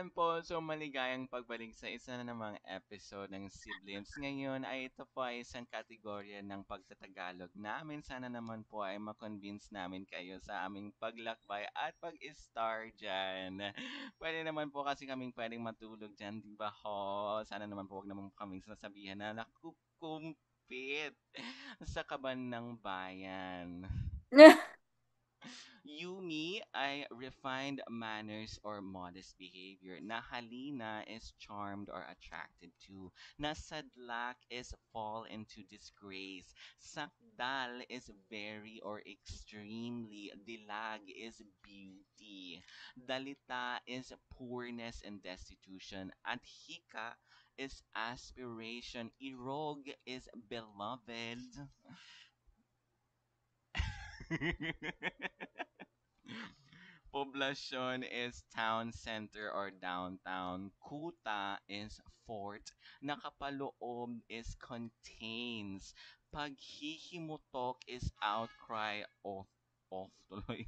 Ayan po, so maligayang pagbalik sa isa na namang episode ng Siblings. Ngayon ay ito po ay isang kategorya ng pagtatagalog namin. Sana naman po ay makonvince namin kayo sa aming paglakbay at pag-star dyan. Pwede naman po kasi kaming pwedeng matulog dyan, di ba ho? Sana naman po wag naman kaming sasabihan na nakukumpit sa kaban ng bayan. Yumi ay refined manners or modest behavior. Nahalina is charmed or attracted to. Nasadlak is fall into disgrace. Sakdal is very or extremely. Dilag is beauty. Dalita is poorness and destitution. Adhika is aspiration. Irog is beloved. Poblacion is town center or downtown. Kuta is fort. Nakapaloob is contains. Paghihimutok is outcry of tuloy.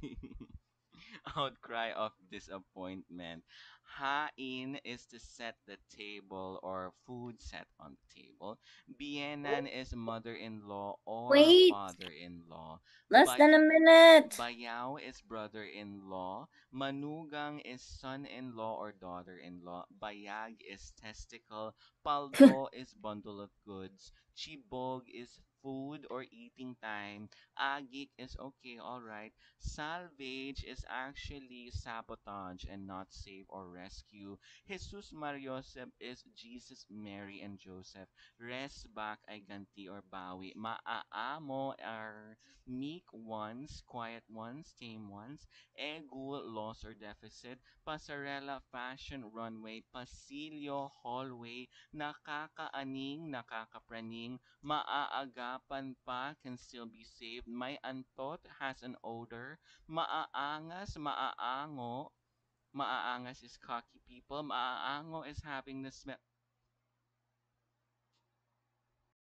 Outcry of disappointment. Hain is to set the table or food set on the table. Bienan is mother-in-law or Wait, father-in-law. less than a minute. Bayaw is brother-in-law. Manugang is son-in-law or daughter-in-law. Bayag is testicle. Paldo is bundle of goods. Chibog is food or eating time. Agik is okay, alright. Salvage is actually sabotage and not save or rescue. Jesus Mariosep is Jesus, Mary, and Joseph. Resback ay ganti or bawi. Maaamo are meek ones, quiet ones, tame ones. Ego, loss or deficit. Pasarela, fashion, runway. Pasilyo, hallway. Nakakaaning, nakakapraning. Maaagapan pa, can still be saved. May antot, has an odor. Maaangas, maaango. Maaangas is cocky people. Maaango is having the smell.